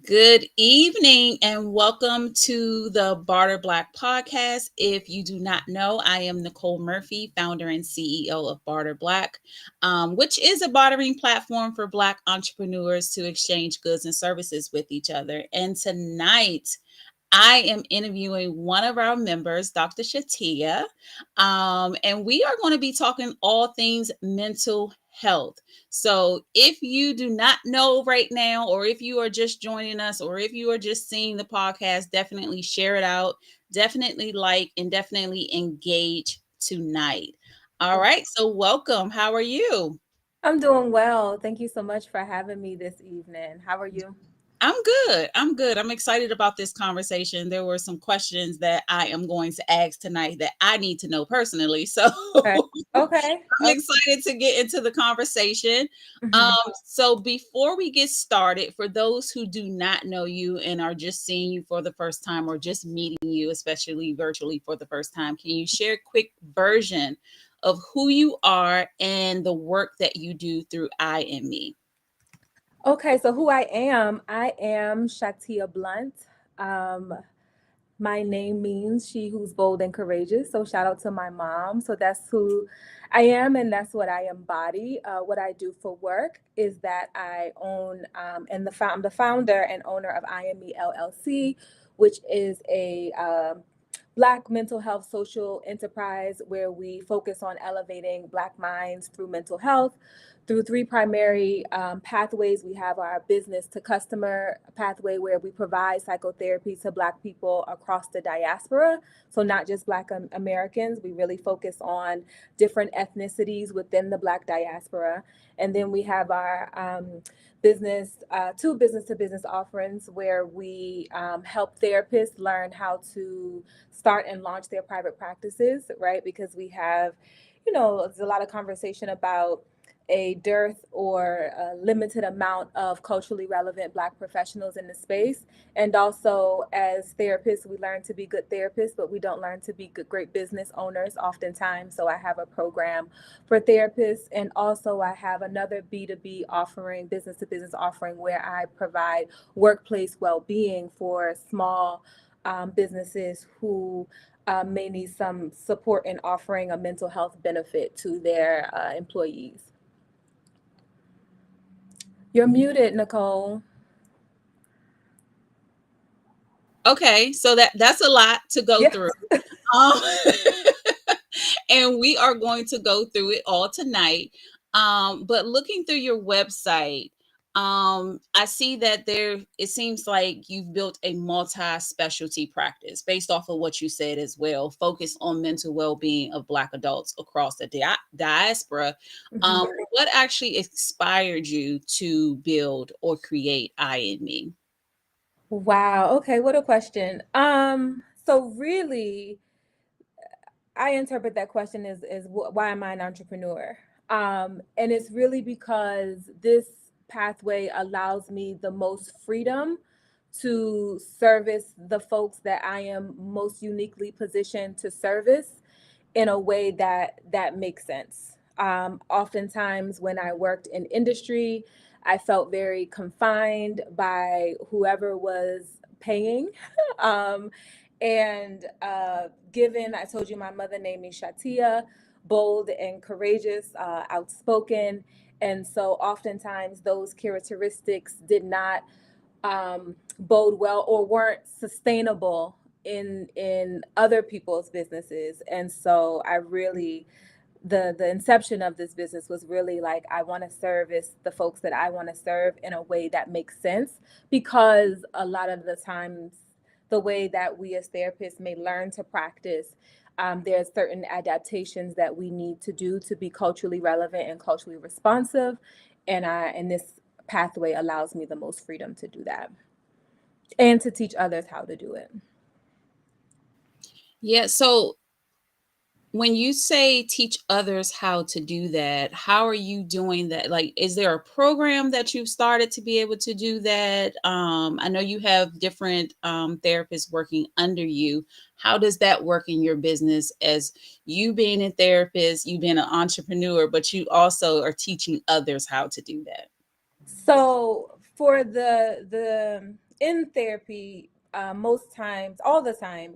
Good evening and welcome to the Barter Black Podcast. If you do not know, I am Nicole Murphy, founder and CEO of Barter Black, which is a bartering platform for Black entrepreneurs to exchange goods and services with each other. And tonight, I am interviewing one of our members, Dr. Shatiea, and we are going to be talking all things mental health. So, if you do not know right now, or if you are just joining us, or if you are just seeing the podcast, definitely share it out, definitely like, and definitely engage tonight. All right, so welcome. How are you? I'm doing well. Thank you so much for having me this evening. How are you? I'm good. I'm good. I'm excited about this conversation. There were some questions that I am going to ask tonight that I need to know personally. So Okay. Okay. I'm excited to get into the conversation. Um, Mhm. so before we get started, for those who do not know you and are just seeing you for the first time or just meeting you, especially virtually for the first time, can you share a quick version of who you are and the work that you do through I and Me? Okay, so who I am Shatiea Blount. Um, my name means she who's bold and courageous. So shout out to my mom. So that's who I am, and that's what I embody. What I do for work is that I own I'm the founder and owner of IME LLC, which is a Black mental health social enterprise where we focus on elevating Black minds through mental health through three primary pathways. We have our business to customer pathway where we provide psychotherapy to Black people across the diaspora. So, not just Black Americans, we really focus on different ethnicities within the Black diaspora. And then we have our two business to business offerings where we help therapists learn how to start and launch their private practices, right? Because we have, there's a lot of conversation about a dearth or a limited amount of culturally relevant Black professionals in the space. And also, as therapists, we learn to be good therapists, but we don't learn to be good, great business owners oftentimes. So, I have a program for therapists. And also, I have another B2B offering, business to business offering, where I provide workplace well being for small businesses who may need some support in offering a mental health benefit to their employees. You're muted, Nicole. Okay, so that's a lot to go Yeah. through. Um, and we are going to go through it all tonight. But looking through your website, I see that it seems like you've built a multi-specialty practice based off of what you said as well, focus on mental well-being of Black adults across the diaspora. Mhm. What actually inspired you to build or create I and Me? Wow. Okay. What a question. So really, I interpret that question as why am I an entrepreneur? And it's really because this pathway allows me the most freedom to service the folks that I am most uniquely positioned to service in a way that makes sense. Oftentimes, when I worked in industry, I felt very confined by whoever was paying. um, and given, I told you my mother named me Shatiea, bold and courageous, outspoken. And so oftentimes those characteristics did not bode well or weren't sustainable in other people's businesses. And so I really the inception of this business was really like I want to service the folks that I want to serve in a way that makes sense, because a lot of the times the way that we as therapists may learn to practice, there's certain adaptations that we need to do to be culturally relevant and culturally responsive, and this pathway allows me the most freedom to do that and to teach others how to do it. Yeah, so when you say teach others how to do that, how are you doing that? Like, is there a program that you've started to be able to do that? I know you have different therapists working under you. How does that work in your business as you being a therapist, you being an entrepreneur, but you also are teaching others how to do that? So for the in therapy, most times, all the time,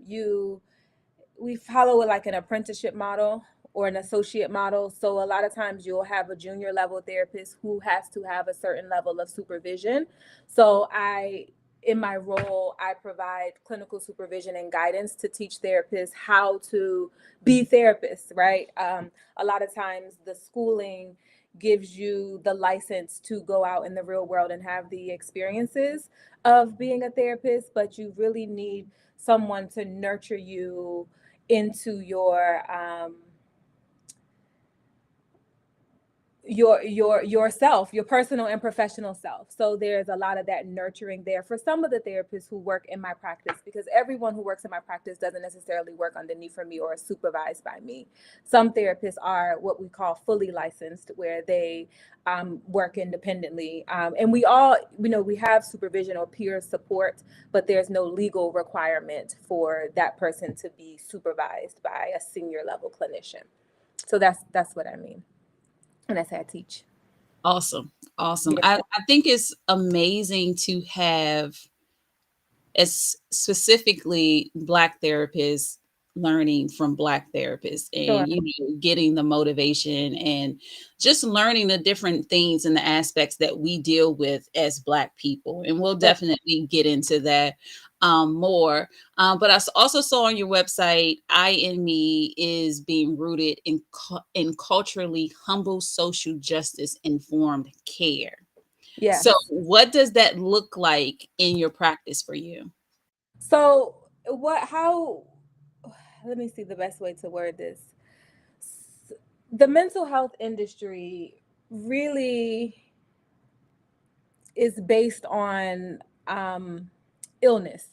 we follow like an apprenticeship model or an associate model. So a lot of times you'll have a junior level therapist who has to have a certain level of supervision. So in my role, I provide clinical supervision and guidance to teach therapists how to be therapists, right? A lot of times the schooling gives you the license to go out in the real world and have the experiences of being a therapist, but you really need someone to nurture you into yourself, your personal and professional self. So there's a lot of that nurturing there for some of the therapists who work in my practice, because everyone who works in my practice doesn't necessarily work underneath from me or supervised by me. Some therapists are what we call fully licensed, where they work independently, and we all, we have supervision or peer support, but there's no legal requirement for that person to be supervised by a senior level clinician. So that's what I mean. And that's how I teach. Awesome. Awesome. Yeah, I think it's amazing to have, as specifically Black therapists, learning from Black therapists, sure. and getting the motivation and just learning the different things and the aspects that we deal with as Black people. And we'll Sure. definitely get into that more. But also saw on your website, I in me is being rooted in culturally humble social justice informed care. So Yes. what does that look like in your practice for you? So how, let me see the best way to word this. The mental health industry really is based on illness,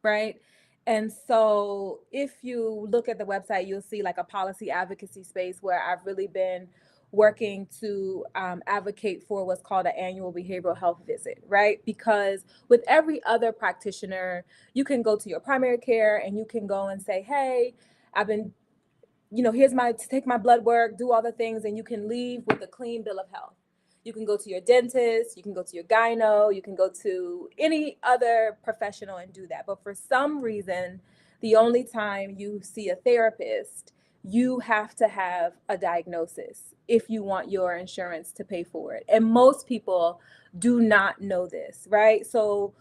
right? And so if you look at the website, you'll see like a policy advocacy space where I've really been working to advocate for what's called an annual behavioral health visit, right? Because with every other practitioner, you can go to your primary care and you can go and say, hey, I've been, here's take my blood work, do all the things, and you can leave with a clean bill of health. You can go to your dentist, you can go to your gyno, you can go to any other professional and do that. But for some reason, the only time you see a therapist, you have to have a diagnosis if you want your insurance to pay for it. And most people do not know this, right? So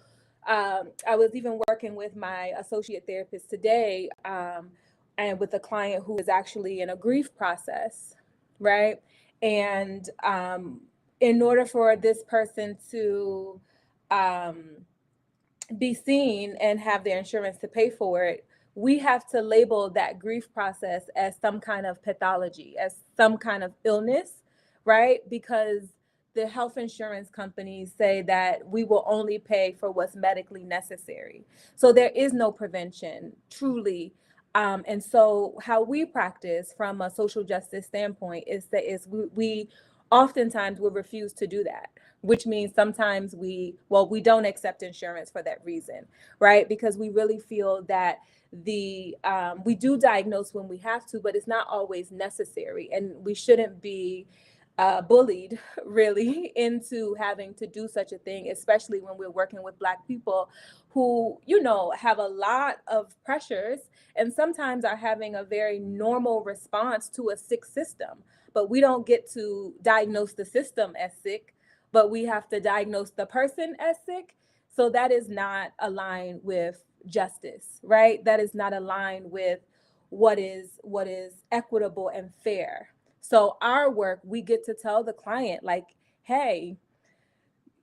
I was even working with my associate therapist today, and with a client who is actually in a grief process, right? And in order for this person to um, be seen and have their insurance to pay for it, we have to label that grief process as some kind of pathology, as some kind of illness, right? Because the health insurance companies say that we will only pay for what's medically necessary. So there is no prevention, truly. And so how we practice from a social justice standpoint is we oftentimes will refuse to do that, which means sometimes we don't accept insurance for that reason, right? Because we really feel that we do diagnose when we have to, but it's not always necessary, and we shouldn't be bullied really into having to do such a thing, especially when we're working with Black people who, have a lot of pressures and sometimes are having a very normal response to a sick system. But we don't get to diagnose the system as sick, but we have to diagnose the person as sick. So that is not aligned with justice, right? That is not aligned with what is equitable and fair. So our work, we get to tell the client like, hey,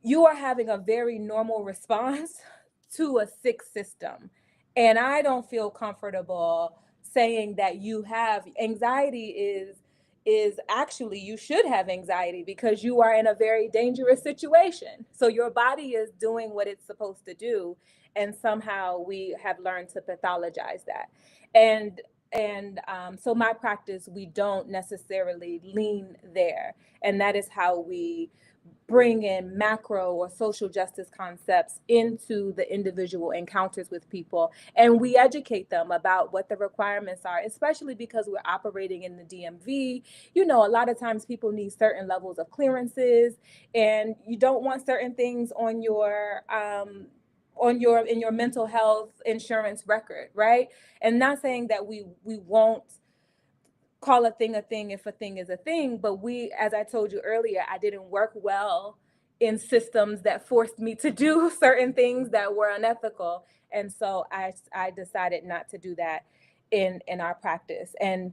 you are having a very normal response to a sick system. And I don't feel comfortable saying that you have anxiety is actually, you should have anxiety because you are in a very dangerous situation. So your body is doing what it's supposed to do, and somehow we have learned to pathologize that. And so my practice, we don't necessarily lean there, and that is how we bring in macro or social justice concepts into the individual encounters with people. And we educate them about what the requirements are, especially because we're operating in the DMV. A lot of times people need certain levels of clearances, and you don't want certain things on your on your in your mental health insurance record, right? And not saying that we won't call a thing if a thing is a thing, but we, as I told you earlier, I didn't work well in systems that forced me to do certain things that were unethical, and so I decided not to do that in our practice. And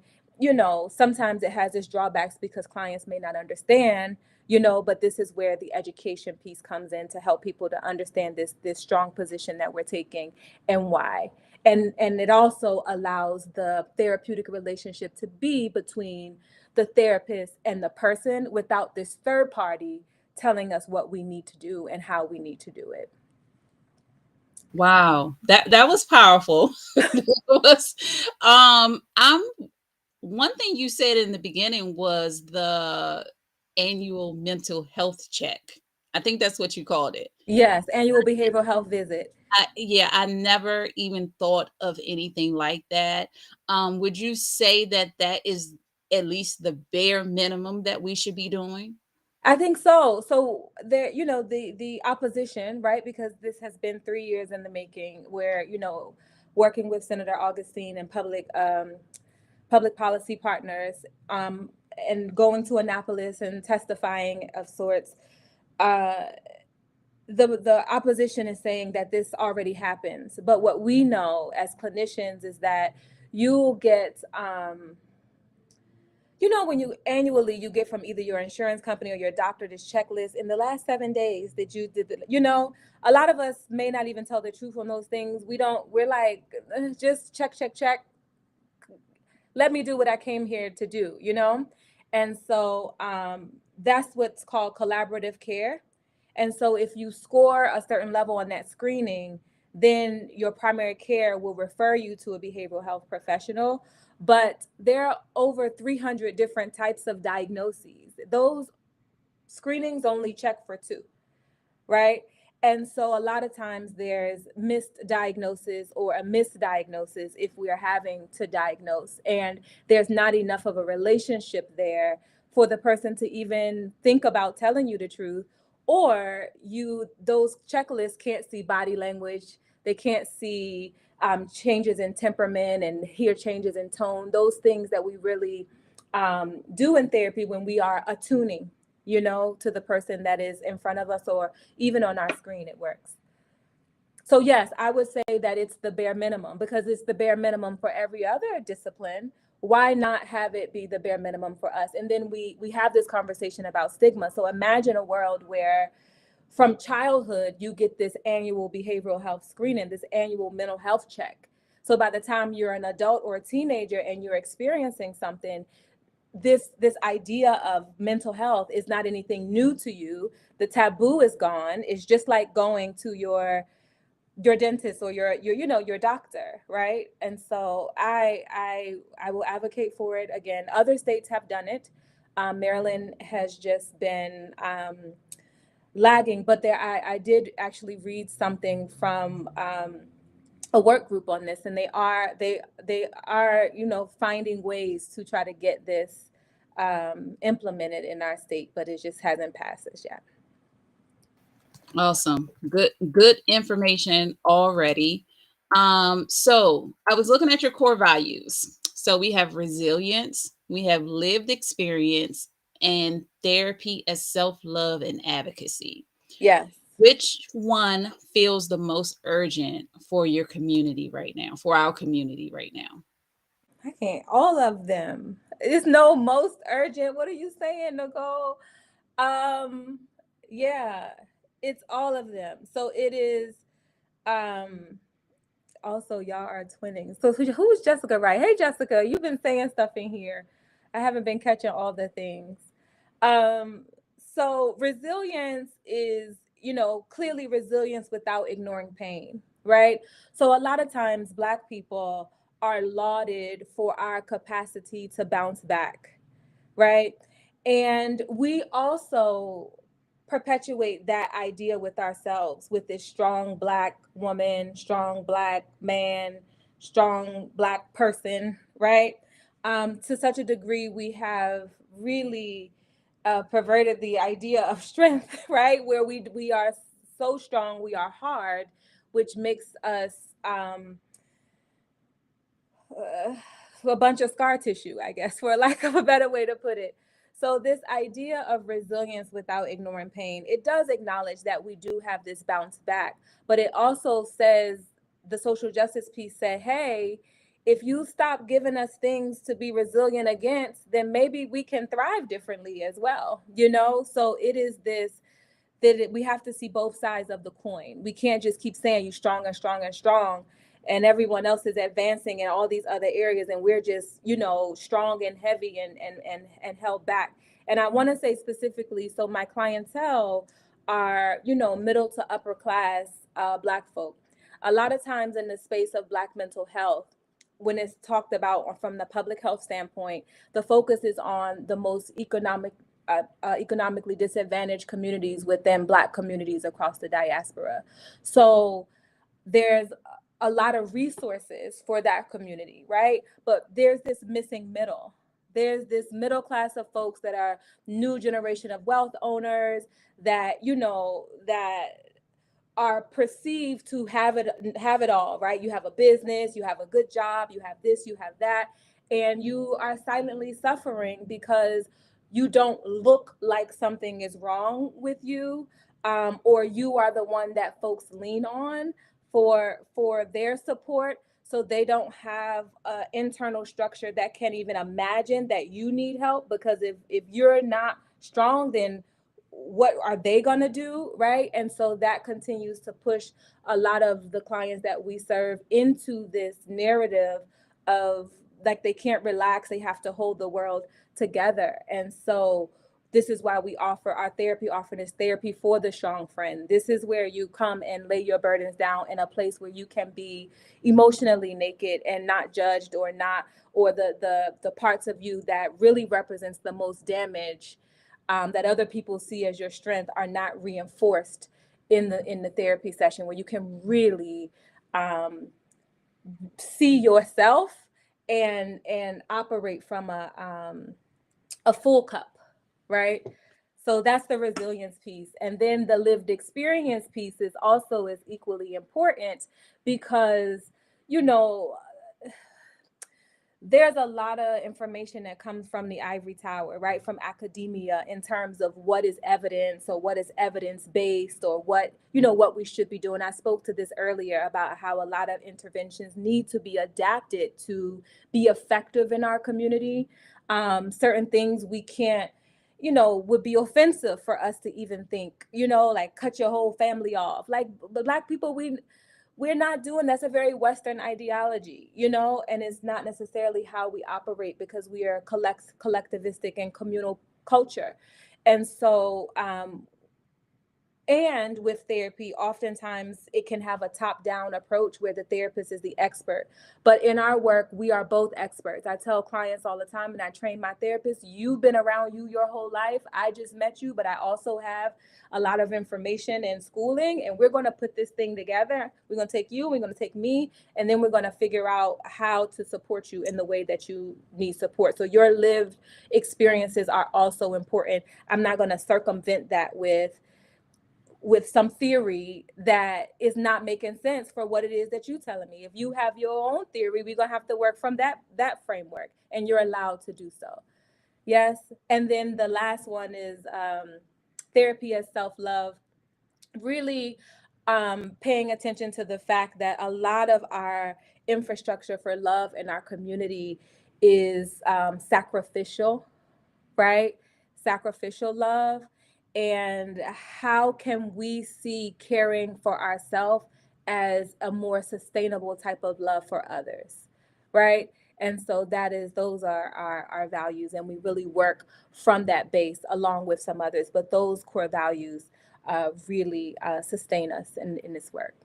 sometimes it has its drawbacks because clients may not understand, but this is where the education piece comes in to help people to understand this strong position that we're taking and why. And it also allows the therapeutic relationship to be between the therapist and the person without this third party telling us what we need to do and how we need to do it. Wow, that was powerful. That was, I'm one thing you said in the beginning was the annual mental health check. I think that's what you called it. Yes, annual behavioral health visit. Yeah, I never even thought of anything like that. Would you say that that is at least the bare minimum that we should be doing? I think so. So there, the opposition, right? Because this has been 3 years in the making, where working with Senator Augustine and public policy partners, and going to Annapolis and testifying of sorts. Uh, the opposition is saying that this already happens, but what we know as clinicians is that you'll get when you annually you get from either your insurance company or your doctor this checklist in the last 7 days that you did a lot of us may not even tell the truth on those things. We're like, just check, let me do what I came here to do, and so that's what's called collaborative care. And so if you score a certain level on that screening, then your primary care will refer you to a behavioral health professional. But there are over 300 different types of diagnoses. Those screenings only check for two, right? And so a lot of times there's misdiagnosis or a misdiagnosis if we are having to diagnose, and there's not enough of a relationship there for the person to even think about telling you the truth. Or those checklists can't see body language, they can't see changes in temperament and hear changes in tone, those things that we really do in therapy when we are attuning, to the person that is in front of us, or even on our screen, it works. So yes, I would say that it's the bare minimum, because it's the bare minimum for every other discipline. Why not have it be the bare minimum for us? And then we have this conversation about stigma. So imagine a world where from childhood you get this annual behavioral health screening, this annual mental health check. So by the time you're an adult or a teenager and you're experiencing something, this idea of mental health is not anything new to you. The taboo is gone. It's just like going to your dentist or your doctor, right? And so I will advocate for it. Again, other states have done it. Maryland has just been lagging, but I did actually read something from a work group on this, and they are finding ways to try to get this implemented in our state, but it just hasn't passed us yet. Awesome. Good information already. So I was looking at your core values. So we have resilience, we have lived experience, and therapy as self-love and advocacy. Yes. Which one feels the most urgent for your community right now, for our community right now? I can't. All of them. It's no most urgent. What are you saying, Nicole? Um, yeah, it's all of them. So it is. Um, Also, y'all are twinning. So who's Jessica Wright? Hey, Jessica, you've been saying stuff in here. I haven't been catching all the things. Um, so resilience is, clearly resilience without ignoring pain, right? So a lot of times Black people are lauded for our capacity to bounce back, right? And we also perpetuate that idea with ourselves, with this strong Black woman, strong Black man, strong Black person, right? To such a degree, we have really perverted the idea of strength, right? Where we are so strong, we are hard, which makes us a bunch of scar tissue, I guess, for lack of a better way to put it. So this idea of resilience without ignoring pain, it does acknowledge that we do have this bounce back, but it also says, the social justice piece said, hey, if you stop giving us things to be resilient against, then maybe we can thrive differently as well, you know? So it is this, that we have to see both sides of the coin. We can't just keep saying you strong and strong and strong, and everyone else is advancing in all these other areas, and we're just, you know, strong and heavy and held back. And I want to say specifically, so my clientele are, you know, middle to upper class Black folk. A lot of times in the space of Black mental health, when it's talked about from the public health standpoint, the focus is on the most economically disadvantaged communities within Black communities across the diaspora. So there's a lot of resources for that community, right? But there's this missing middle. There's this middle class of folks that are new generation of wealth owners that, you know, that are perceived to have it all, right? You have a business, you have a good job, you have this, you have that, and you are silently suffering because you don't look like something is wrong with you, or you are the one that folks lean on for their support. So they don't have an internal structure that can even imagine that you need help, because if you're not strong, then what are they going to do, right? And so that continues to push a lot of the clients that we serve into this narrative of, like, they can't relax, they have to hold the world together. And so this is why we offer our therapy offering is therapy for the strong friend. This is where you come and lay your burdens down in a place where you can be emotionally naked and not judged, or not, or the parts of you that really represents the most damage, that other people see as your strength, are not reinforced in the therapy session, where you can really see yourself and operate from a full cup, right? So that's the resilience piece. And then the lived experience piece is also is equally important, because, you know, there's a lot of information that comes from the ivory tower, right? From academia, in terms of what is evidence, or what is evidence based, or what, you know, what we should be doing. I spoke to this earlier about how a lot of interventions need to be adapted to be effective in our community. Certain things we can't, you know, would be offensive for us to even think, you know, like cut your whole family off. Like Black people, we're not doing, that's a very Western ideology, you know, and it's not necessarily how we operate, because we are collectivistic and communal culture. And so and with therapy, oftentimes it can have a top-down approach where the therapist is the expert. But in our work, we are both experts. I tell clients all the time, and I train my therapists, you've been around you your whole life. I just met you, but I also have a lot of information and schooling, and we're going to put this thing together. We're going to take you, we're going to take me, and then we're going to figure out how to support you in the way that you need support. So your lived experiences are also important. I'm not going to circumvent that with some theory that is not making sense for what it is that you're telling me. If you have your own theory, we're gonna have to work from that framework, and you're allowed to do so. Yes. And then the last one is therapy as self-love. Really paying attention to the fact that a lot of our infrastructure for love in our community is sacrificial, right? Sacrificial love. And how can we see caring for ourselves as a more sustainable type of love for others, right? And so those are our values, and we really work from that base along with some others, but those core values really sustain us in this work.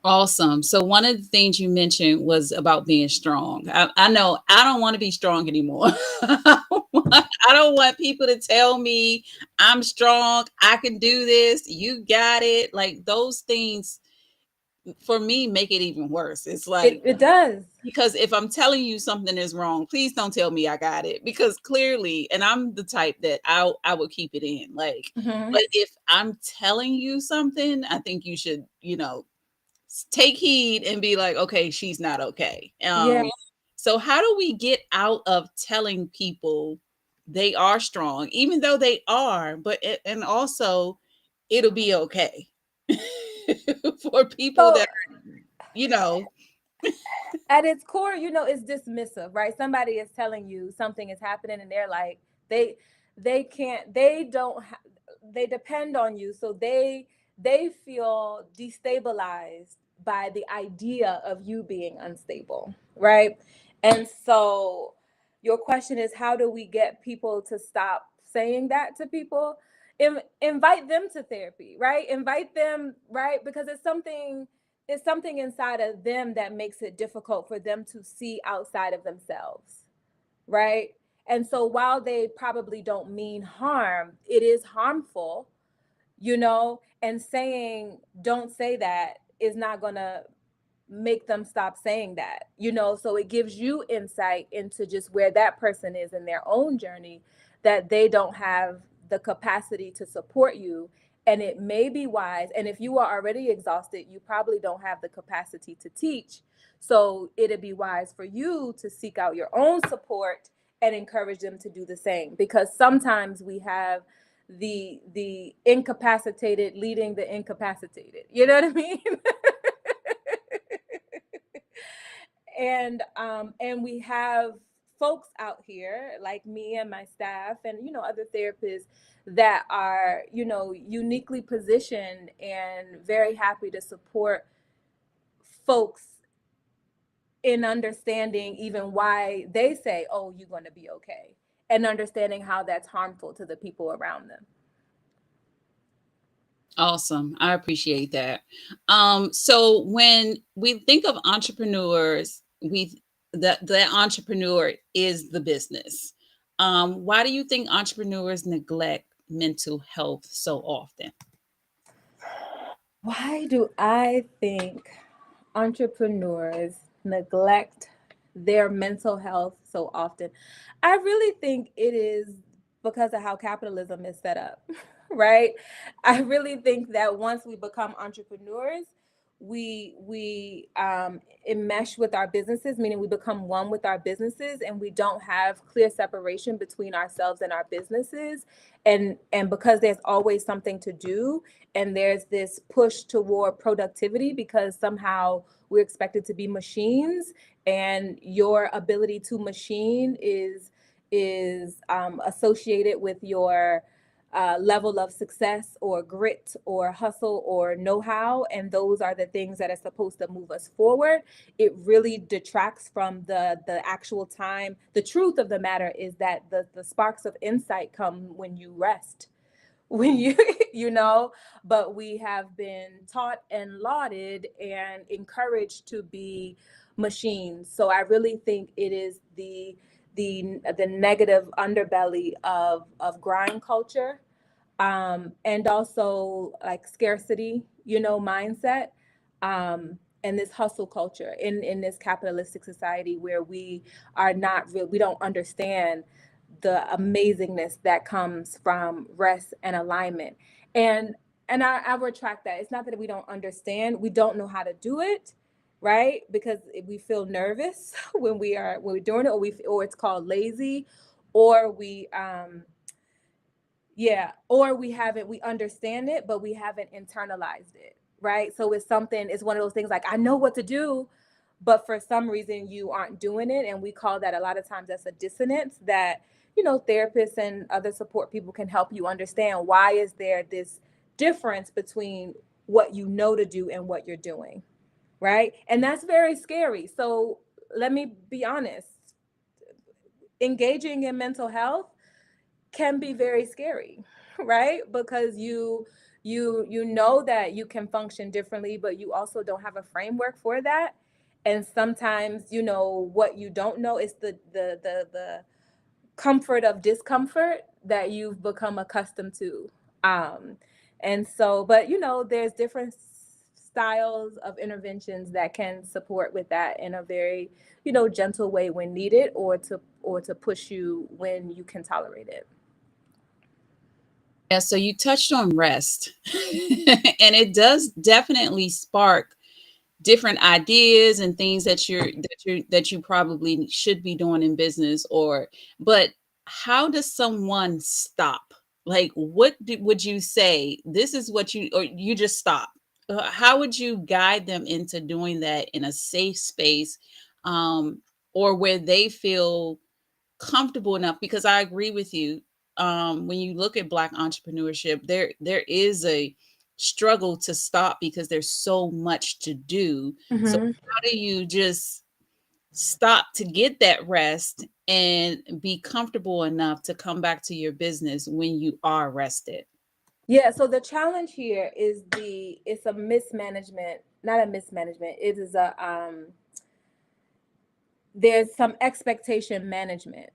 Awesome. So one of the things you mentioned was about being strong. I know I don't want to be strong anymore. I don't want people to tell me I'm strong. I can do this. You got it. Like those things for me, make it even worse. It's like, It does. because if I'm telling you something is wrong, please don't tell me I got it, because clearly, and I'm the type that I would keep it in. Like, Hmm. but if I'm telling you something, I think you should, take heed and be like, okay, she's not okay. Yeah. So how do we get out of telling people they are strong, even though they are, and also it'll be okay for people So that, you know, at its core, it's dismissive, right? Somebody is telling you something is happening, and they're like, they they can't, they don't, they depend on you, so they feel destabilized by the idea of you being unstable, right? And so your question is, how do we get people to stop saying that to people? Invite them to therapy, right? Invite them, right? Because it's something inside of them that makes it difficult for them to see outside of themselves, right? And so while they probably don't mean harm, it is harmful, and saying don't say that is not going to make them stop saying that, so it gives you insight into just where that person is in their own journey, that they don't have the capacity to support you. And it may be wise, and if you are already exhausted, you probably don't have the capacity to teach. So it'd be wise for you to seek out your own support and encourage them to do the same, because sometimes we have the incapacitated leading the incapacitated, you know what I mean? And we have folks out here like me and my staff and other therapists that are uniquely positioned and very happy to support folks in understanding even why they say, oh, you're going to be okay, and understanding how that's harmful to the people around them. awesome. I appreciate that. So when we think of entrepreneurs, the entrepreneur is the business. Why do you think entrepreneurs neglect mental health so often? Why do I think entrepreneurs neglect their mental health so often? I really think it is because of how capitalism is set up, right? I really think that once we become entrepreneurs, we enmesh with our businesses, meaning we become one with our businesses, and we don't have clear separation between ourselves and our businesses. And because there's always something to do, and there's this push toward productivity because somehow we're expected to be machines, and your ability to machine is associated with your level of success or grit or hustle or know-how, and those are the things that are supposed to move us forward. It really detracts from the actual time. The truth of the matter is that the sparks of insight come when you rest, when you but we have been taught and lauded and encouraged to be machines. So I really think it is the negative underbelly of grind culture, and also like scarcity, mindset, and this hustle culture in this capitalistic society where we are not real, we don't understand the amazingness that comes from rest and alignment. And I retract that. It's not that we don't understand, we don't know how to do it, right? Because we feel nervous when we're doing it, or it's called lazy, or we haven't, we understand it, but we haven't internalized it, right? So it's one of those things like, I know what to do, but for some reason you aren't doing it. And we call that, a lot of times, that's a dissonance that, therapists and other support people can help you understand. Why is there this difference between what you know to do and what you're doing, right? And that's very scary. So let me be honest, engaging in mental health can be very scary, right? Because you know that you can function differently, but you also don't have a framework for that. And sometimes, what you don't know is the comfort of discomfort that you've become accustomed to. um and so, but there's different styles of interventions that can support with that in a very, gentle way when needed, or to push you when you can tolerate it. Yeah, so you touched on rest. And it does definitely spark different ideas and things that you probably should be doing in business, or but how does someone stop? Like, would you say this is what you, or you just stop? How would you guide them into doing that in a safe space, um or where they feel comfortable enough? Because I agree with you. When you look at Black entrepreneurship, there is a struggle to stop because there's so much to do. So Hmm. how do you just stop to get that rest and be comfortable enough to come back to your business when you are rested? Yeah, so the challenge here is it's a mismanagement, not a mismanagement. It is there's some expectation management.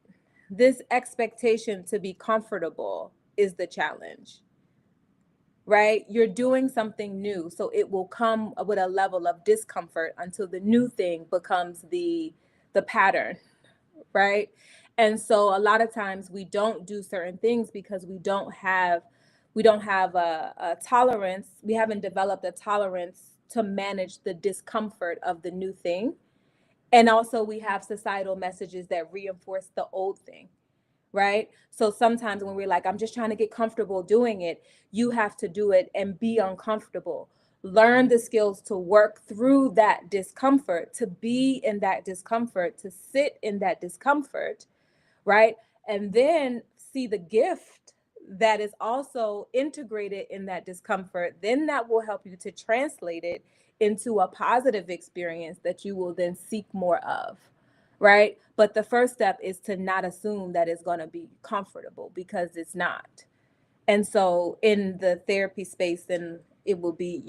This expectation to be comfortable is the challenge, right? You're doing something new, so it will come with a level of discomfort until the new thing becomes the pattern, right? And so a lot of times we don't do certain things because we don't have a tolerance. We haven't developed a tolerance to manage the discomfort of the new thing. And also we have societal messages that reinforce the old thing, right? So sometimes when we're like, I'm just trying to get comfortable doing it, you have to do it and be uncomfortable. Learn the skills to work through that discomfort, to be in that discomfort, to sit in that discomfort, right? And then see the gift that is also integrated in that discomfort. Then that will help you to translate it into a positive experience that you will then seek more of, right? But the first step is to not assume that it's going to be comfortable, because it's not. And so in the therapy space, then it will be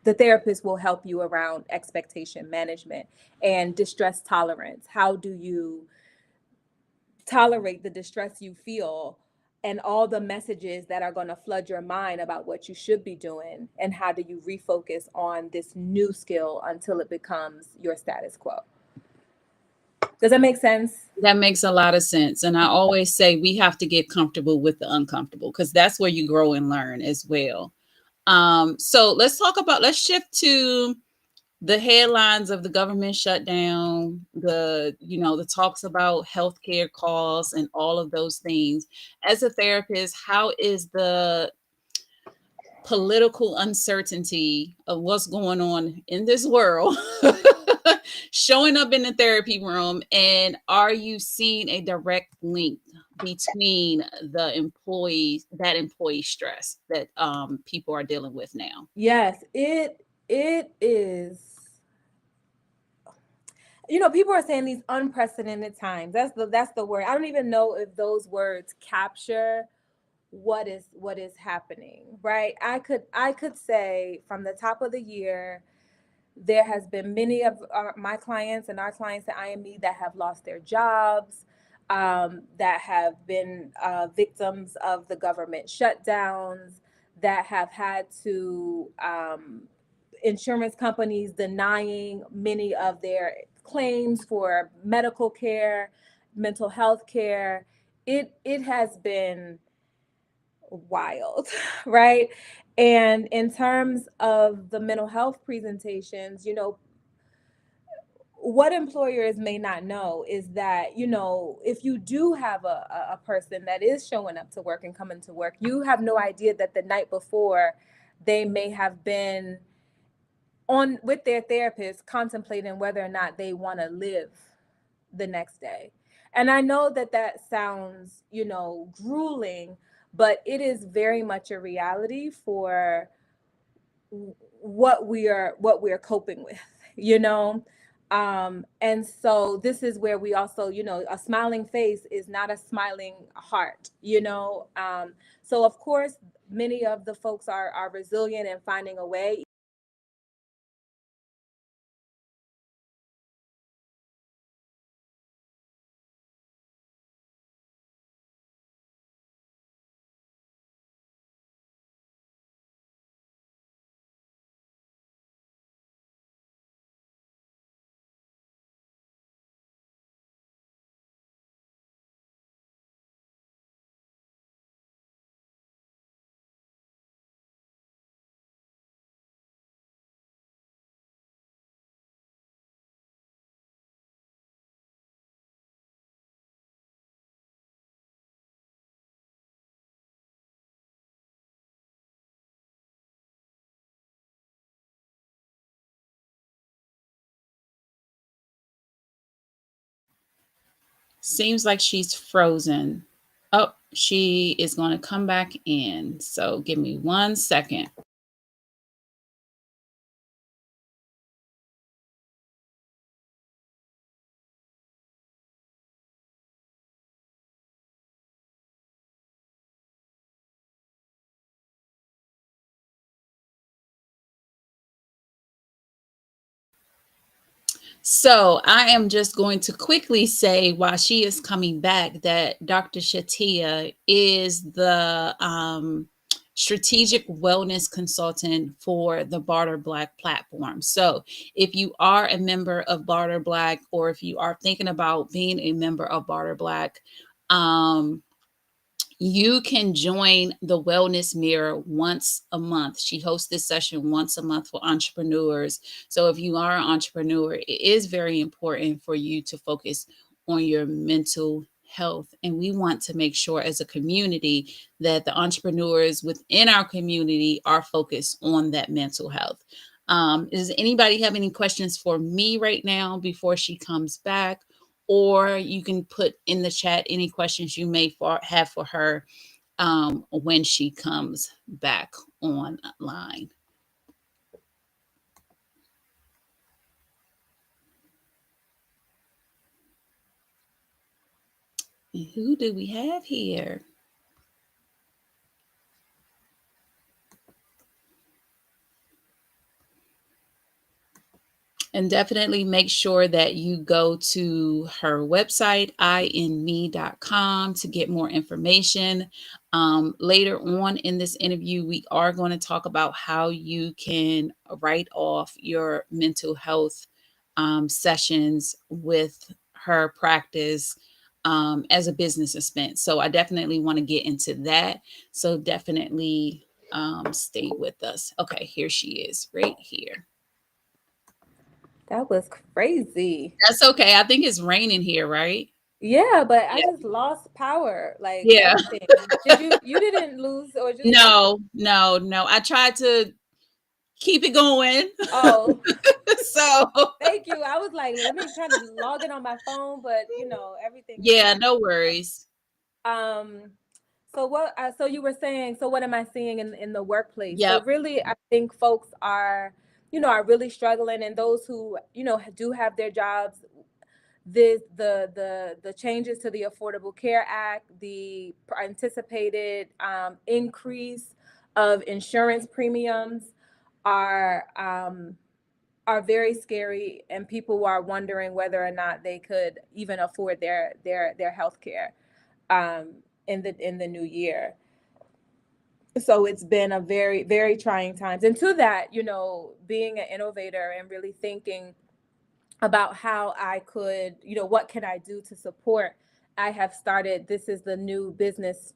the therapist will help you around expectation management and distress tolerance. How do you tolerate the distress you feel and all the messages that are going to flood your mind about what you should be doing, and how do you refocus on this new skill until it becomes your status quo? Does that make sense? That makes a lot of sense. And I always say we have to get comfortable with the uncomfortable because that's where you grow and learn as well. So let's shift to the headlines of the government shutdown, the talks about healthcare costs and all of those things. As a therapist, how is the political uncertainty of what's going on in this world showing up in the therapy room, and are you seeing a direct link between employee stress that people are dealing with now? Yes, it is. People are saying these unprecedented times. That's the word. I don't even know if those words capture what is happening, right? I could say from the top of the year, there has been many of my clients and our clients at IME that have lost their jobs, that have been victims of the government shutdowns, that have had to insurance companies denying many of their claims for medical care, mental health care. It has been wild, right? And in terms of the mental health presentations, what employers may not know is that, if you do have a person that is showing up to work and coming to work, you have no idea that the night before they may have been on with their therapist contemplating whether or not they want to live the next day. And I know that that sounds, grueling, but it is very much a reality for what we're coping with, you know. And so this is where we also, a smiling face is not a smiling heart, so of course many of the folks are resilient and finding a way. Seems like she's frozen. Oh, she is going to come back in. So give me 1 second. So I am just going to quickly say while she is coming back that Dr. Shatiea is the strategic wellness consultant for the Barter Black platform. So if you are a member of Barter Black, or if you are thinking about being a member of Barter Black, um, you can join the Wellness Mirror once a month. She hosts this session once a month for entrepreneurs. So if you are an entrepreneur, it is very important for you to focus on your mental health. And we want to make sure as a community that the entrepreneurs within our community are focused on that mental health. Does anybody have any questions for me right now before she comes back? Or you can put in the chat any questions you may have for her when she comes back online. And who do we have here? And definitely make sure that you go to her website, inme.com, to get more information. Later on in this interview, we are going to talk about how you can write off your mental health sessions with her practice as a business expense. So I definitely want to get into that. So definitely stay with us. Okay, here she is right here. That was crazy. That's okay. I think it's raining here, right? Yeah, but I Yeah. just lost power, like Yeah. everything. Did you didn't lose or just everything? No, no, no. I tried to keep it going. Oh, So, thank you. I was like, let me try to log in on my phone, but everything is yeah, fine. no worries. Um, so what? So you were saying. So what am I seeing in the workplace? So Yep. really, I think folks are really struggling, and those who do have their jobs, the changes to the Affordable Care Act, the anticipated increase of insurance premiums are very scary, and people are wondering whether or not they could even afford their health care um, in the new year. So it's been a very, very trying times. And to that, being an innovator and really thinking about how I could, what can I do to support? I have started, this is the new business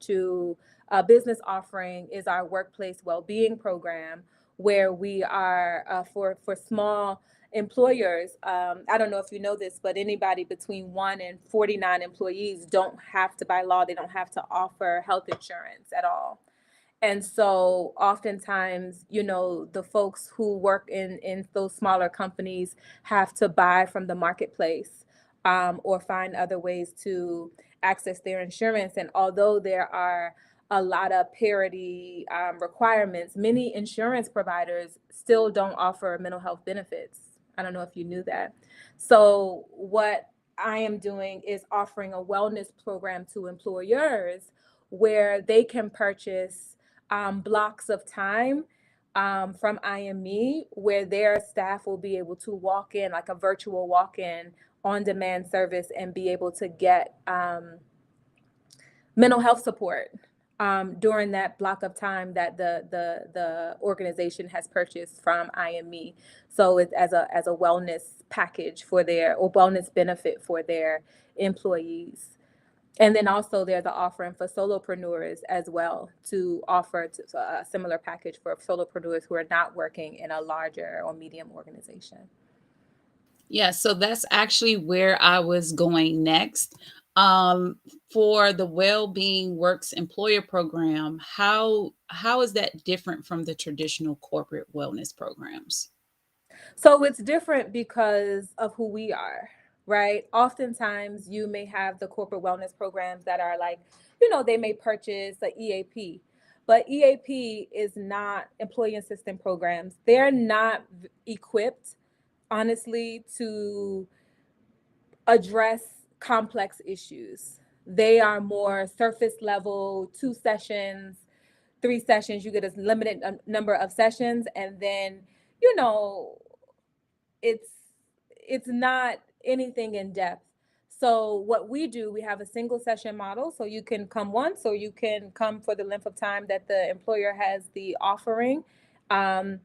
offering is our workplace well-being program, where we are for small employers. I don't know if you know this, but anybody between 1 and 49 employees don't have to, by law, they don't have to offer health insurance at all. And so oftentimes, the folks who work in those smaller companies have to buy from the marketplace, or find other ways to access their insurance. And although there are a lot of parity requirements, many insurance providers still don't offer mental health benefits. I don't know if you knew that. So what I am doing is offering a wellness program to employers where they can purchase blocks of time from IME, where their staff will be able to walk in, like a virtual walk in on demand service, and be able to get mental health support during that block of time that the organization has purchased from IME. So it's as a wellness package for their, or wellness benefit for their employees. And then also there's an offering for solopreneurs as well, to offer a similar package for solopreneurs who are not working in a larger or medium organization. Yeah, so that's actually where I was going next. Um, for the Well-Being Works Employer Program, how is that different from the traditional corporate wellness programs? So it's different because of who we are. right? Oftentimes you may have the corporate wellness programs that are like, they may purchase a EAP, but EAP is not employee assistance programs. They're not equipped, honestly, to address complex issues. They are more surface level, 2 sessions, 3 sessions. You get a limited number of sessions, and then, you know, it's it's not anything in depth. So what we do, we have a single session model, so you can come once or you can come for the length of time that the employer has the offering. And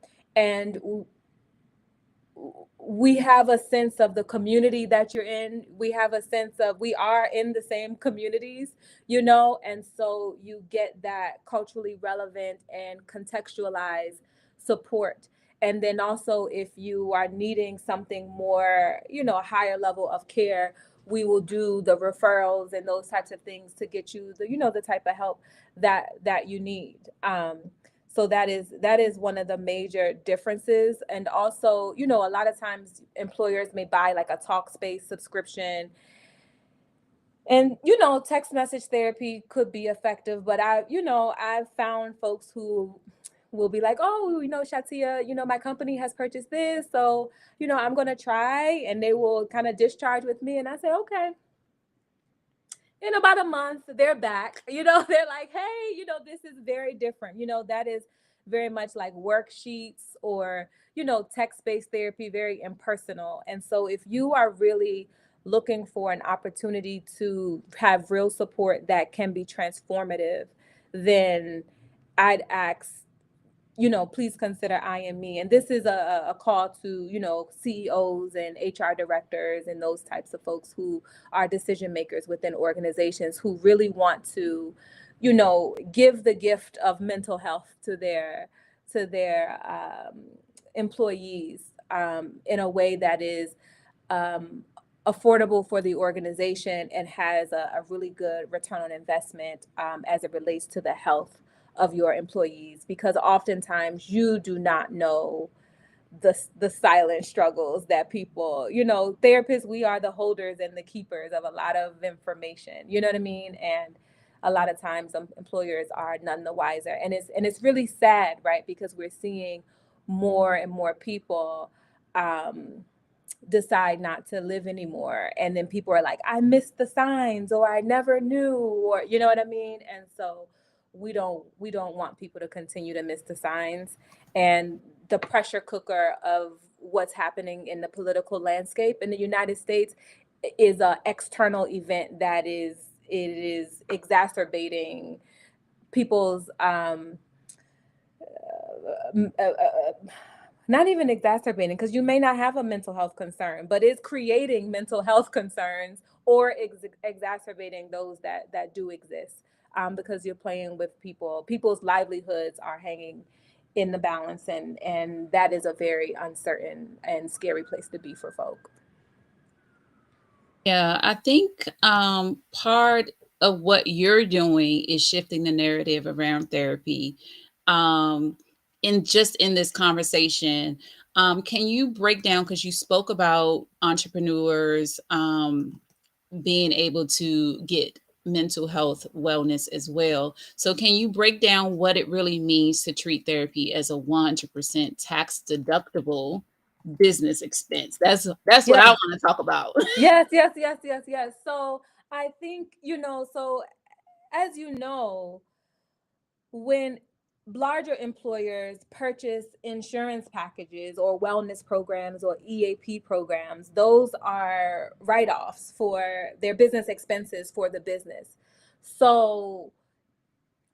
we have a sense of the community that you're in. We have a sense of we are in the same communities, and so you get that culturally relevant and contextualized support. And then also, if you are needing something more, a higher level of care, we will do the referrals and those types of things to get you the type of help that you need. So that is one of the major differences. And also, a lot of times employers may buy like a Talkspace subscription. And text message therapy could be effective, but I've found folks who will be like, oh, Shatiea, my company has purchased this, so I'm gonna try, and they will kind of discharge with me, and I say, okay. In about a month, they're back. They're like, hey, this is very different. That is very much like worksheets or, text-based therapy, very impersonal. And so if you are really looking for an opportunity to have real support that can be transformative, then I'd ask, please consider IME. And this is a call to, CEOs and HR directors and those types of folks who are decision makers within organizations who really want to, give the gift of mental health to their employees in a way that is affordable for the organization and has a really good return on investment as it relates to the health of your employees, because oftentimes you do not know the silent struggles that people, therapists, we are the holders and the keepers of a lot of information, you know what I mean? And a lot of times employers are none the wiser, and it's really sad, right? Because we're seeing more and more people decide not to live anymore, and then people are like, I missed the signs, or I never knew, or you know what I mean? And so we don't want people to continue to miss the signs. And the pressure cooker of what's happening in the political landscape in the United States is an external event that is exacerbating people's not even exacerbating, because you may not have a mental health concern, but it's creating mental health concerns, or exacerbating those that do exist, because you're playing with people's livelihoods are hanging in the balance, and that is a very uncertain and scary place to be for folk. Yeah, I think part of what you're doing is shifting the narrative around therapy. Um, in this conversation, can you break down, because you spoke about entrepreneurs being able to get mental health wellness as well. So can you break down what it really means to treat therapy as a 100% tax deductible business expense? That's what I Yes, want to talk about. yes, yes, yes, yes, yes. So I think, so as you know, when larger employers purchase insurance packages or wellness programs or EAP programs, those are write-offs for their business expenses for the business. So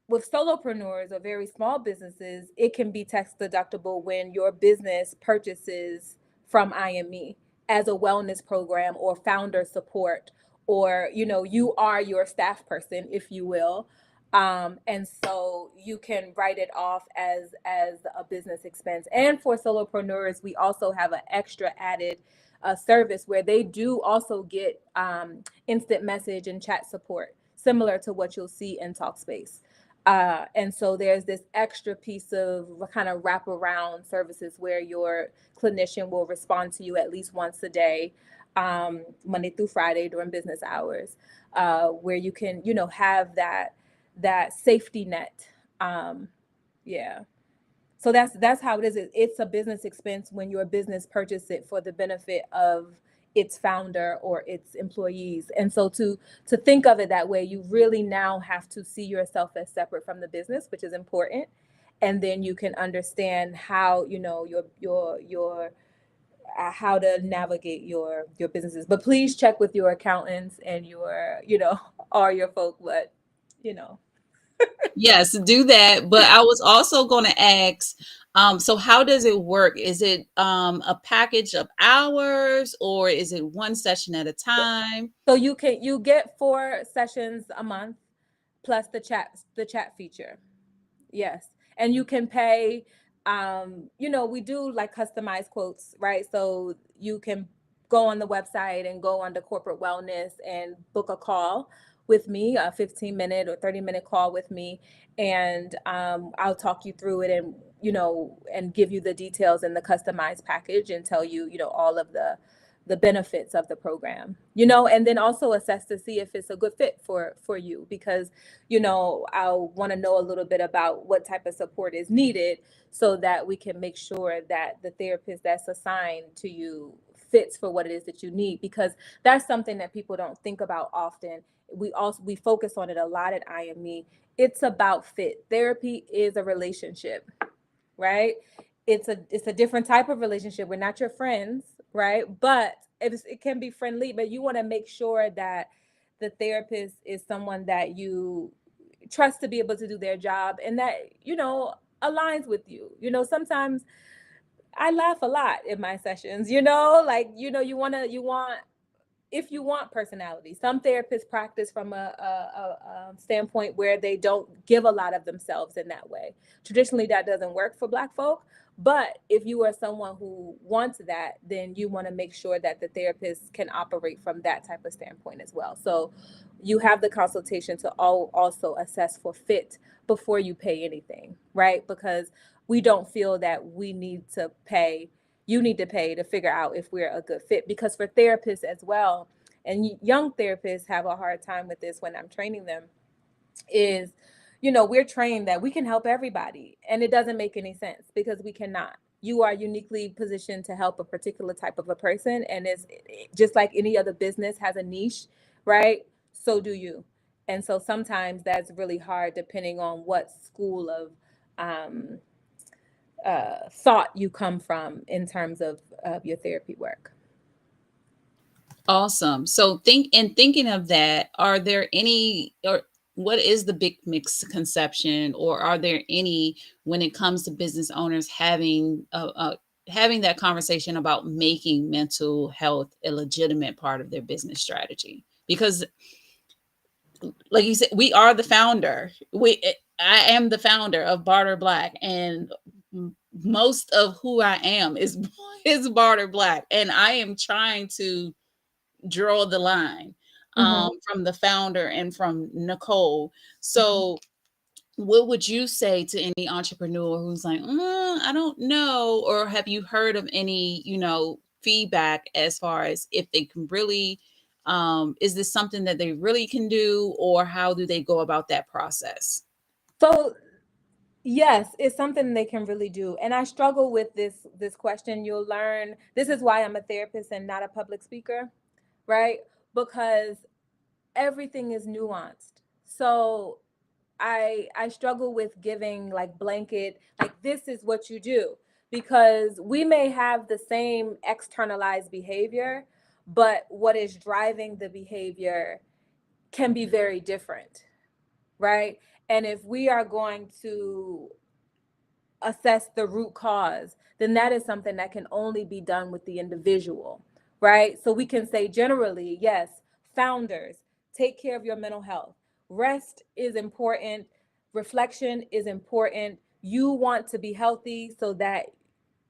with solopreneurs or very small businesses, it can be tax deductible when your business purchases from IME as a wellness program or founder support, or you are your staff person, if you will. And so you can write it off as a business expense. And for solopreneurs, we also have an extra added service where they do also get instant message and chat support, similar to what you'll see in Talkspace. And so there's this extra piece of kind of wraparound services where your clinician will respond to you at least once a day. Monday through Friday during business hours, where you can, have that safety net. Um, yeah. So that's how it is. It's a business expense when your business purchases it for the benefit of its founder or its employees. And so to think of it that way, you really now have to see yourself as separate from the business, which is important. And then you can understand how, your how to navigate your businesses. But please check with your accountants and your, or your folk, but you know. Yes, do that. But I was also going to ask, so how does it work? Is it a package of hours or is it one session at a time? So you get 4 sessions a month plus the chat feature. Yes. And you can pay, we do like customized quotes, right? So you can go on the website and go under corporate wellness and book a call with me, a 15-minute or 30-minute call with me. And I'll talk you through it and, and give you the details in the customized package and tell you, all of the benefits of the program, and then also assess to see if it's a good fit for you, because I'll want to know a little bit about what type of support is needed so that we can make sure that the therapist that's assigned to you fits for what it is that you need, because that's something that people don't think about often. We focus on it a lot at IME. It's about fit. Therapy is a relationship, right? It's a different type of relationship. We're not your friends, right? But it can be friendly, but you want to make sure that the therapist is someone that you trust to be able to do their job and that, aligns with you. Sometimes I laugh a lot in my sessions, like, you want if you want personality. Some therapists practice from a standpoint where they don't give a lot of themselves in that way. Traditionally, that doesn't work for Black folk. But if you are someone who wants that, then you want to make sure that the therapist can operate from that type of standpoint as well. So you have the consultation to also assess for fit before you pay anything, right? Because we don't feel that we need to pay you need to pay to figure out if we're a good fit, because for therapists as well, and young therapists have a hard time with this when I'm training them, is we're trained that we can help everybody, and it doesn't make any sense because we cannot. You are uniquely positioned to help a particular type of a person, and it's just like any other business has a niche, right? So do you. And so sometimes that's really hard depending on what school of um, thought you come from in terms of your therapy work. Awesome. So thinking of that, are there any or what is the big misconception, or are there any when it comes to business owners having that conversation about making mental health a legitimate part of their business strategy? Because like you said, we are the founder. I am the founder of Barter Black, and most of who I am is is Barter Black, and I am trying to draw the line Mm-hmm. from the founder and from Nicole. Mm-hmm. So, what would you say to any entrepreneur who's like, I don't know, or have you heard of any, feedback as far as if they can really, is this something that they really can do, or how do they go about that process? So yes, it's something they can really do. And I struggle with this question. You'll learn. This is why I'm a therapist and not a public speaker, right? Because everything is nuanced. So I struggle with giving like blanket, like this is what you do, because we may have the same externalized behavior, but what is driving the behavior can be very different, right? And if we are going to assess the root cause, then that is something that can only be done with the individual, right? So we can say generally, yes, founders, take care of your mental health. Rest is important, reflection is important. You want to be healthy so that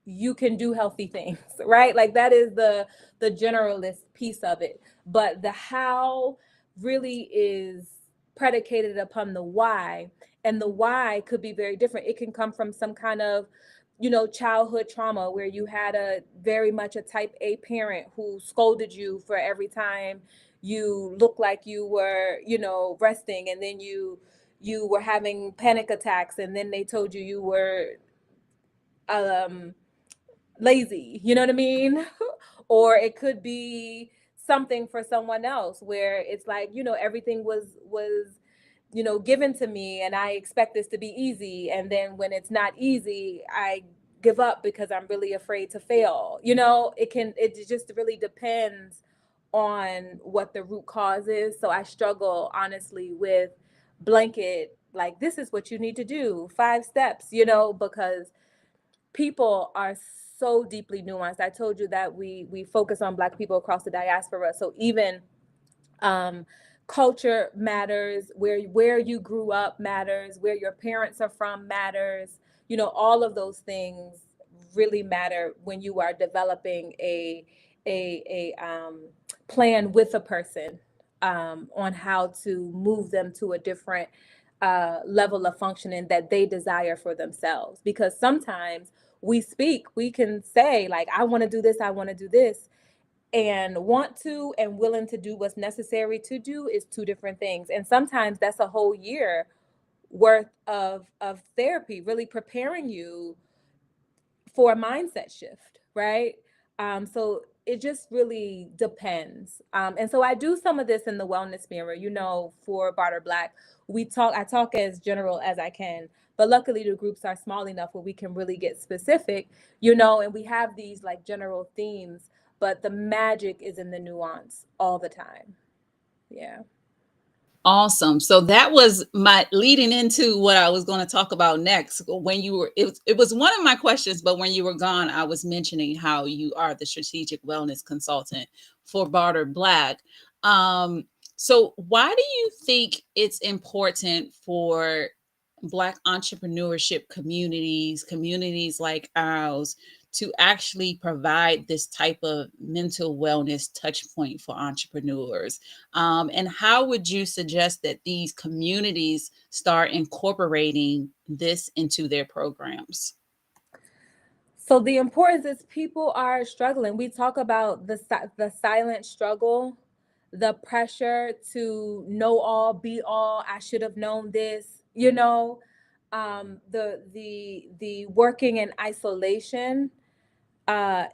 you can do healthy things, right? Like that is the generalist piece of it. But the how really is predicated upon the why, and the why could be very different. It can come from some kind of childhood trauma where you had a very much a type A parent who scolded you for every time you looked like you were, resting, and then you were having panic attacks, and then they told you you were um lazy, you know what I mean? Or it could be something for someone else where it's like, everything was given to me and I expect this to be easy, and then when it's not easy, I give up because I'm really afraid to fail. It just really depends on what the root cause is. So I struggle honestly with blanket, like, this is what you need to do, 5 steps, because people are so deeply nuanced. I told you that we focus on Black people across the diaspora. So even culture matters, where you grew up matters, where your parents are from matters. All of those things really matter when you are developing a plan with a person on how to move them to a different level of functioning that they desire for themselves. Because sometimes we can say, like, I want to do this, I want to do this, and want to and willing to do what's necessary to do is two different things. And sometimes that's a whole year worth of therapy, really preparing you for a mindset shift, right? So it just really depends. And so I do some of this in the wellness mirror, for Barter Black. I talk as general as I can, but luckily the groups are small enough where we can really get specific, and we have these like general themes, but the magic is in the nuance all the time. Yeah. Awesome. So that was my leading into what I was going to talk about next. When you were, it was one of my questions, but when you were gone, I was mentioning how you are the strategic wellness consultant for Barter Black. Um, so why do you think it's important for Black entrepreneurship communities like ours, to actually provide this type of mental wellness touch point for entrepreneurs? And how would you suggest that these communities start incorporating this into their programs? So the importance is people are struggling. We talk about the silent struggle, the pressure to know all, be all. I should have known this. The working in isolation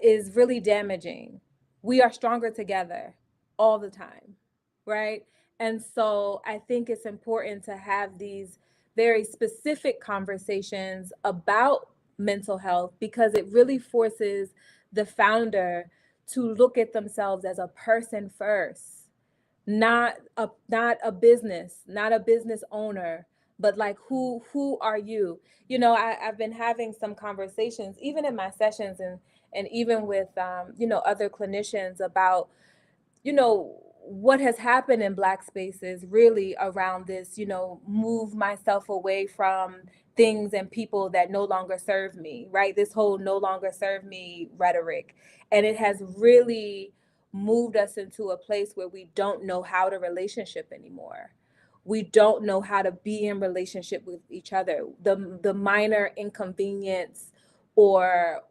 is really damaging. We are stronger together all the time, right? And so I think it's important to have these very specific conversations about mental health, because it really forces the founder to look at themselves as a person first, not a business owner, but like, who are you? I've been having some conversations even in my sessions, and even with other clinicians about what has happened in Black spaces really around this, move myself away from things and people that no longer serve me, right? This whole no longer serve me rhetoric. And it has really moved us into a place where we don't know how to relationship anymore. We don't know how to be in relationship with each other. The minor inconvenience or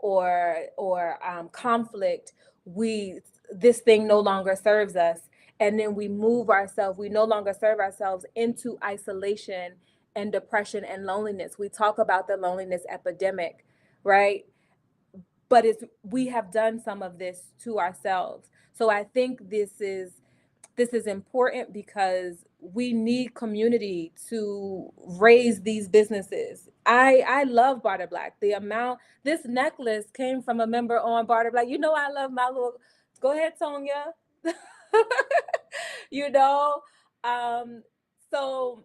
conflict, we this thing no longer serves us, and then we no longer serve ourselves into isolation and depression and loneliness. We talk about the loneliness epidemic, right? But we have done some of this to ourselves. So I think this is important because we need community to raise these businesses. I love Barter Black. This necklace came from a member on Barter Black. I love my little. Go ahead, Tonya. you know, um, so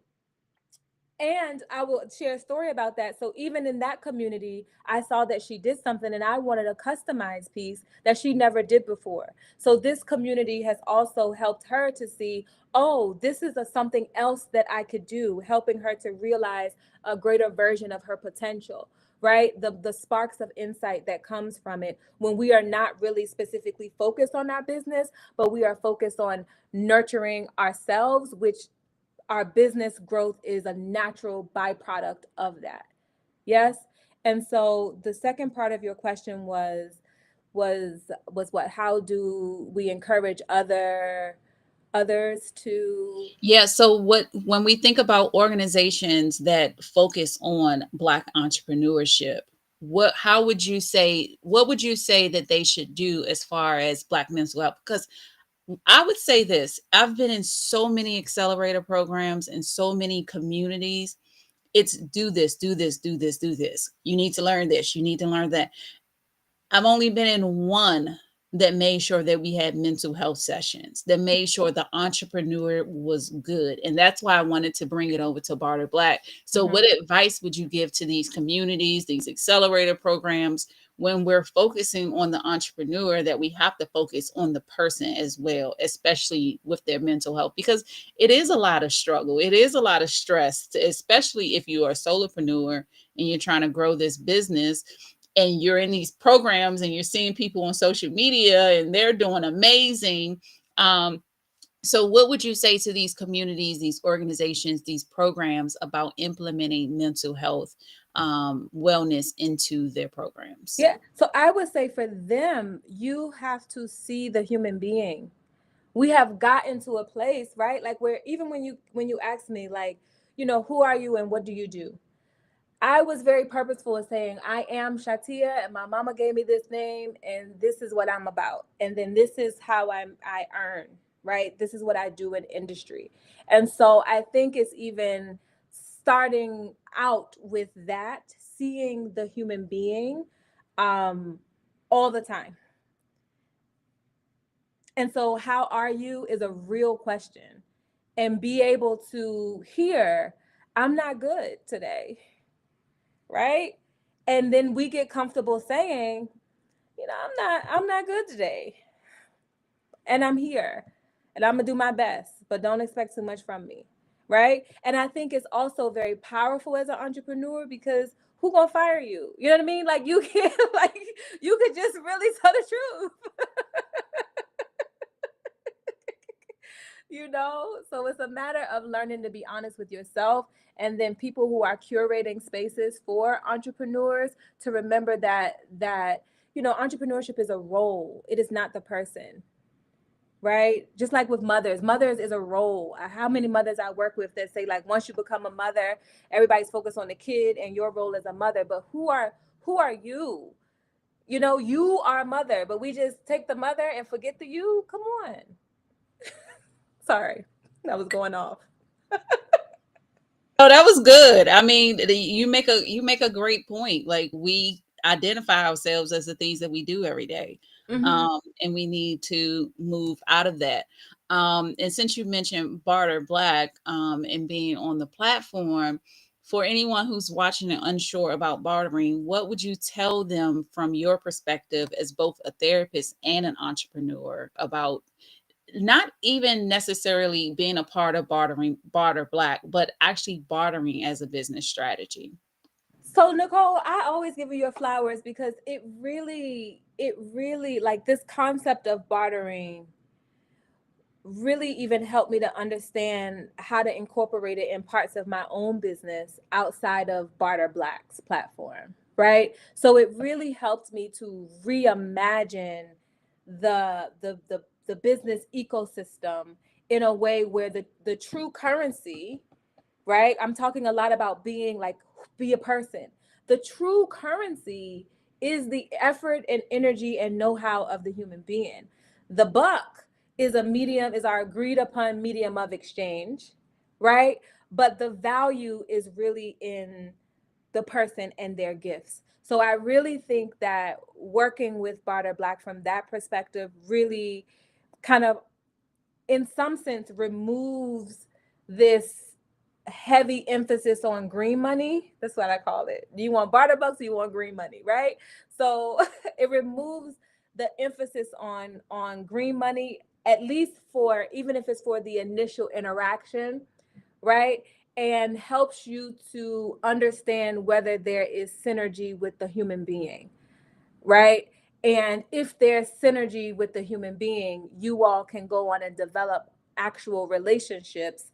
and I will share a story about that. So even in that community, I saw that she did something and I wanted a customized piece that she never did before. So this community has also helped her to see, oh, this is something else that I could do, helping her to realize a greater version of her potential, right? The sparks of insight that comes from it when we are not really specifically focused on our business, but we are focused on nurturing ourselves, which our business growth is a natural byproduct of that. Yes. And so the second part of your question was what? How do we encourage others to? Yeah, so what when we think about organizations that focus on Black entrepreneurship, what would you say that they should do as far as Black mental health? Because I would say this, I've been in so many accelerator programs and so many communities. It's do this, do this, do this, do this. You need to learn this, you need to learn that. I've only been in one that made sure that we had mental health sessions, that made sure the entrepreneur was good. And that's why I wanted to bring it over to Barter Black. So, Mhm. what advice would you give to these communities, these accelerator programs, when we're focusing on the entrepreneur, that we have to focus on the person as well, especially with their mental health? Because it is a lot of struggle, it is a lot of stress, especially if you are a solopreneur and you're trying to grow this business and you're in these programs and you're seeing people on social media and they're doing amazing. Um, so, what would you say to these communities, these organizations, these programs about implementing mental health wellness into their programs? Yeah. So I would say for them, you have to see the human being. We have gotten to a place, right? Like where even when you ask me, like, who are you and what do you do? I was very purposeful in saying, I am Shatiea, and my mama gave me this name, and this is what I'm about. And then this is how I earn, right? This is what I do in industry. And so I think it's even starting out with that, seeing the human being um, all the time. And so, how are you is a real question. And be able to hear, I'm not good today, right? And then we get comfortable saying, I'm not good today. And I'm here. And I'm gonna do my best, but don't expect too much from me. Right. And I think it's also very powerful as an entrepreneur because who gonna fire you? You know what I mean? Like you can like you could just really tell the truth. So it's a matter of learning to be honest with yourself, and then people who are curating spaces for entrepreneurs to remember that entrepreneurship is a role, it is not the person, right? Just like with mothers is a role. How many mothers I work with that say, like, once you become a mother, everybody's focused on the kid and your role as a mother, but who are you? You are a mother, but we just take the mother and forget the you. Come on. Sorry, that was going off. Oh, that was good. I mean, you make a great point. Like, we identify ourselves as the things that we do every day, Hmm. and we need to move out of that. And since you mentioned Barter Black, and being on the platform, for anyone who's watching and unsure about bartering, what would you tell them from your perspective as both a therapist and an entrepreneur about not even necessarily being a part of Barter Black, but actually bartering as a business strategy? So Nicole, I always give you your flowers because it really like this concept of bartering really even helped me to understand how to incorporate it in parts of my own business outside of Barter Black's platform, right? So it really helped me to reimagine the business ecosystem in a way where the true currency, right? I'm talking a lot about being like, be a person. The true currency is the effort and energy and know-how of the human being. The buck is our agreed upon medium of exchange, right? But the value is really in the person and their gifts. So I really think that working with Barter Black from that perspective really kind of, in some sense, removes this heavy emphasis on green money. That's what I call it. Do you want barter bucks or you want green money, right? So it removes the emphasis on green money, at least for, even if it's for the initial interaction, right? And helps you to understand whether there is synergy with the human being, right? And if there's synergy with the human being, you all can go on and develop actual relationships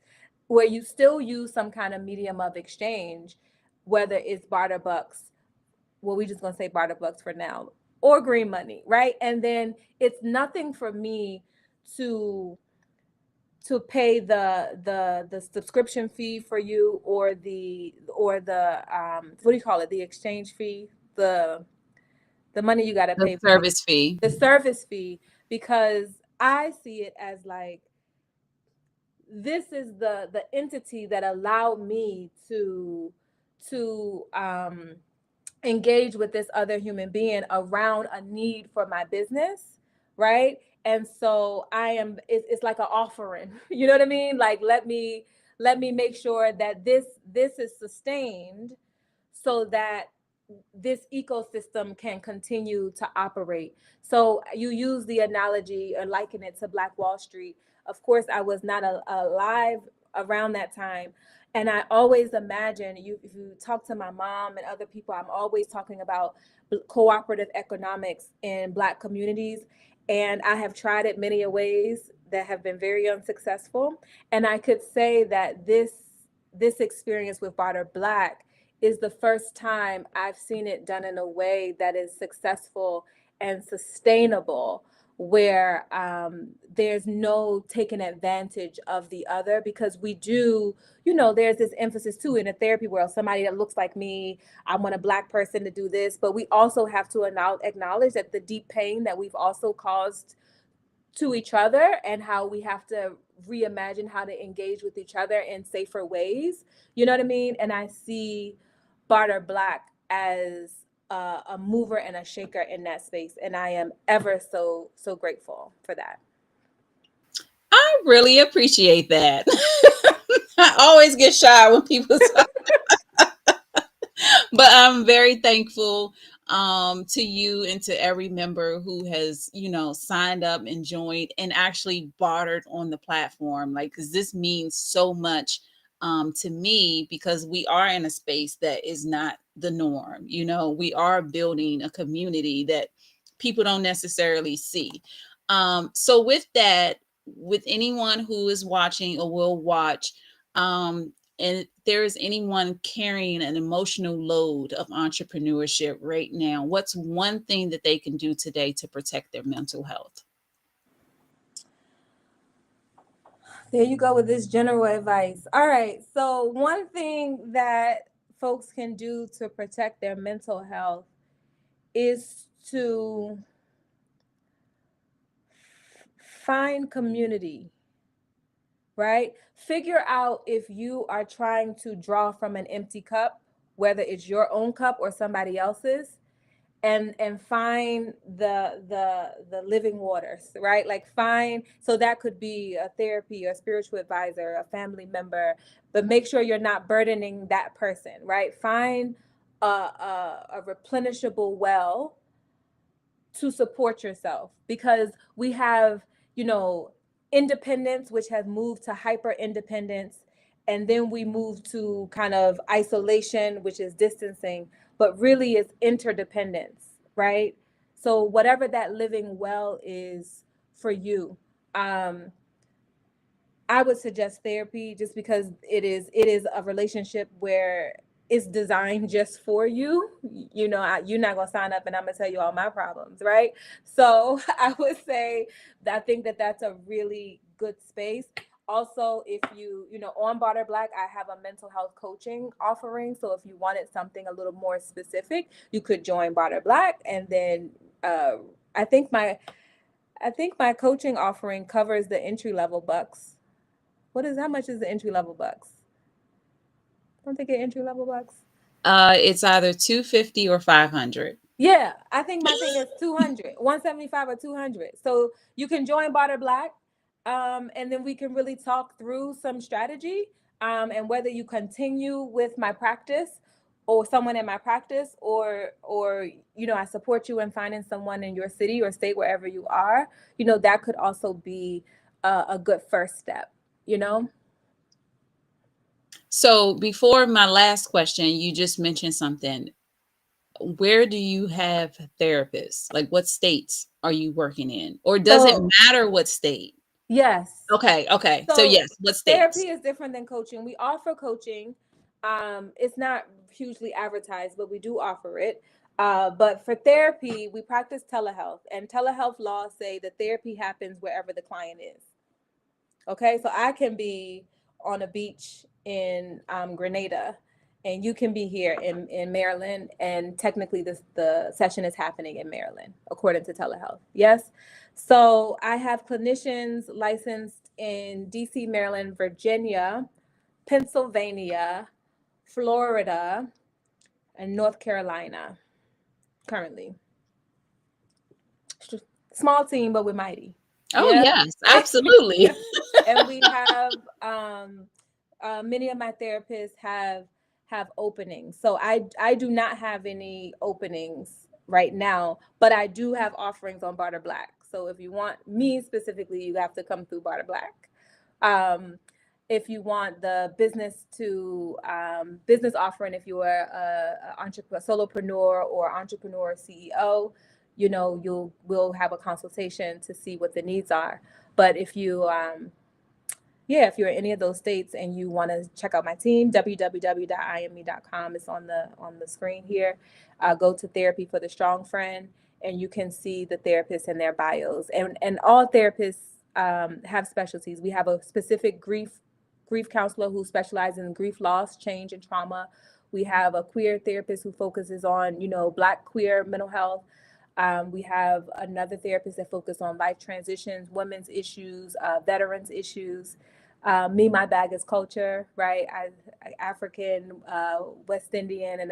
where you still use some kind of medium of exchange, whether it's barter bucks well, we just gonna say barter bucks for now, or green money, right? And then it's nothing for me to pay the subscription fee for you, or the what do you call it, the exchange fee, the money you got to The pay for service fee. the service fee, because I see it as like, this is the entity that allowed me to engage with this other human being around a need for my business, right? And so it's like an offering. You know what I mean? Like, let me make sure that this is sustained, so that this ecosystem can continue to operate. So you use the analogy or liken it to Black Wall Street. Of course, I was not alive around that time. And I always imagine, if you talk to my mom and other people, I'm always talking about cooperative economics in Black communities. And I have tried it many a ways that have been very unsuccessful. And I could say that this experience with Barter Black is the first time I've seen it done in a way that is successful and sustainable, where there's no taking advantage of the other. Because we do, there's this emphasis too in a therapy world, somebody that looks like me, I want a Black person to do this, but we also have to acknowledge that the deep pain that we've also caused to each other, and how we have to reimagine how to engage with each other in safer ways. You know what I mean? And I see Barter Black as a mover and a shaker in that space, and I am ever so grateful for that. I really appreciate that. I always get shy when people talk, but I'm very thankful to you and to every member who has, signed up and joined and actually bartered on the platform. Like, because this means so much to me, because we are in a space that is not the norm. We are building a community that people don't necessarily see. So with that, with anyone who is watching or will watch, and if there is anyone carrying an emotional load of entrepreneurship right now, what's one thing that they can do today to protect their mental health? There you go with this general advice. All right. So, one thing that folks can do to protect their mental health is to find community, right? Figure out if you are trying to draw from an empty cup, whether it's your own cup or somebody else's, and find the living waters, right? Like, find, so that could be a therapy or a spiritual advisor, a family member, but make sure you're not burdening that person, right? Find a replenishable well to support yourself, because we have, independence, which has moved to hyper independence, and then we move to kind of isolation, which is distancing, but really it's interdependence, right? So whatever that living well is for you, um, I would suggest therapy, just because it is a relationship where it's designed just for you. You're not gonna sign up and I'm gonna tell you all my problems, right? So I would say that I think that that's a really good space. Also, if on Barter Black, I have a mental health coaching offering. So if you wanted something a little more specific, you could join Barter Black, and then uh, I think my I think my coaching offering covers the entry level bucks. How much is the entry level bucks? Don't they get entry level bucks? It's either 250 or 500. Yeah, I think my thing is 200, 175 or 200. So you can join Barter Black, and then we can really talk through some strategy, and whether you continue with my practice, or someone in my practice, or I support you in finding someone in your city or state, wherever you are. That could also be a good first step. You know. So before my last question, you just mentioned something. Where do you have therapists? Like, what states are you working in? Or does it So matter what state? yes. Okay, okay. So So yes, what states? therapy is different than coaching. We offer coaching. It's not hugely advertised, but we do offer it. But for therapy, we practice telehealth, and telehealth laws say that therapy happens wherever the client is. Okay, so I can be on a beach in Grenada, and you can be here in Maryland, and technically the session is happening in Maryland, according to telehealth. Yes. So I have clinicians licensed in DC, Maryland, Virginia, Pennsylvania, Florida, and North Carolina currently. Small team, but we're mighty. Oh, Yeah. yes, absolutely. And we have many of my therapists have openings. So I do not have any openings right now, but I do have offerings on Barter Black. So if you want me specifically, you have to come through Barter Black. If you want the business offering, if you are a entrepreneur, solopreneur or entrepreneur CEO, we'll have a consultation to see what the needs are. But if if you're in any of those states and you want to check out my team, www.ime.com is on the screen here. Go to Therapy for the Strong Friend, and you can see the therapists and their bios. And all therapists have specialties. We have a specific grief counselor who specializes in grief loss, change, and trauma. We have a queer therapist who focuses on Black queer mental health. We have another therapist that focuses on life transitions, women's issues, veterans issues. My bag is culture, right? African, West Indian, and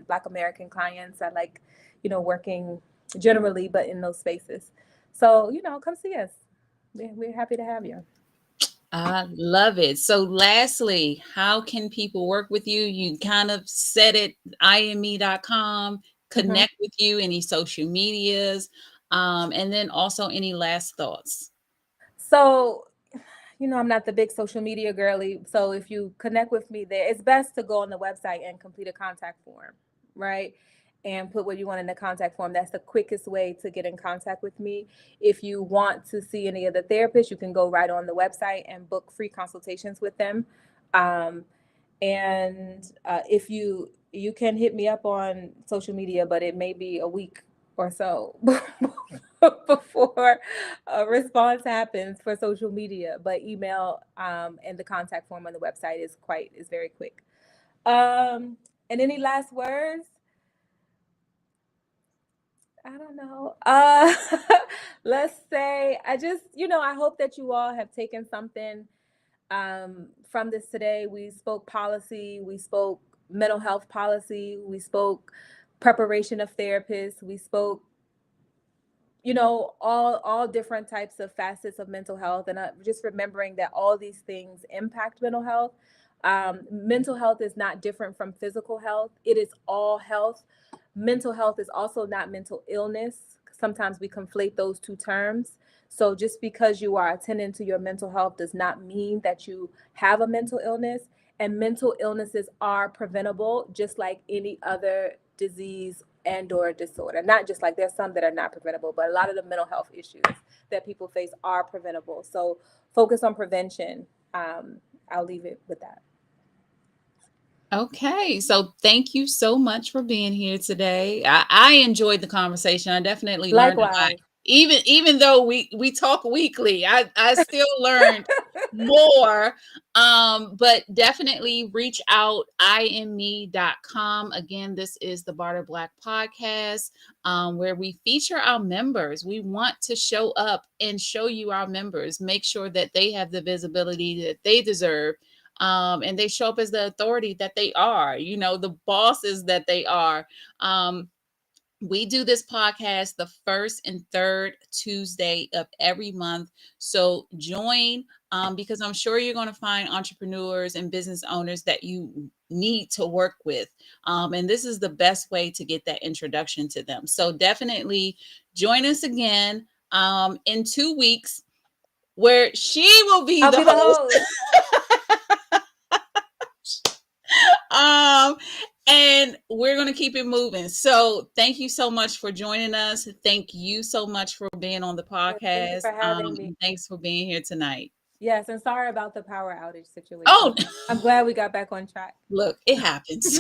Black American clients. I like, working generally, but in those spaces. So, come see us. We're happy to have you. I love it. So, lastly, how can people work with you? You kind of said it, ime.com, Mm-hmm. connect with you, any social medias, and then also any last thoughts. So, I'm not the big social media girly. So if you connect with me there, it's best to go on the website and complete a contact form, right? And put what you want in the contact form. That's the quickest way to get in contact with me. If you want to see any of the therapists, you can go right on the website and book free consultations with them. Um, and if you can hit me up on social media, but it may be a week or so before a response happens for social media. But email and the contact form on the website is very quick. And any last words? I don't know. Let's say I hope that you all have taken something from this today. We spoke policy, we spoke mental health policy, we spoke preparation of therapists, we spoke, all different types of facets of mental health, and just remembering that all these things impact mental health. Mental health is not different from physical health; it is all health. Mental health is also not mental illness. Sometimes we conflate those two terms. So just because you are attending to your mental health does not mean that you have a mental illness. And mental illnesses are preventable, just like any other disease and or disorder. Not just like there's some that are not preventable, but a lot of the mental health issues that people face are preventable. So focus on prevention. I'll leave it with that. Okay, so thank you so much for being here today. I enjoyed the conversation. I definitely learned a lot. Likewise. Even though we talk weekly, I still learned more. But definitely reach out, ime.com. Again, this is the Barter Black Podcast, where we feature our members. We want to show up and show you our members, make sure that they have the visibility that they deserve, and they show up as the authority that they are, the bosses that they are. We do this podcast the first and third Tuesday of every month. So join, because I'm sure you're going to find entrepreneurs and business owners that you need to work with. And this is the best way to get that introduction to them. So definitely join us again in 2 weeks, where she will be I'll the be the host. host. um and we're going to keep it moving. So thank you so much for joining us. Thank you so much for being on the Thank you podcast. for having me. And thanks for being here tonight. Yes, and sorry about the power outage situation. Oh, I'm glad we got back on track. look, it happens.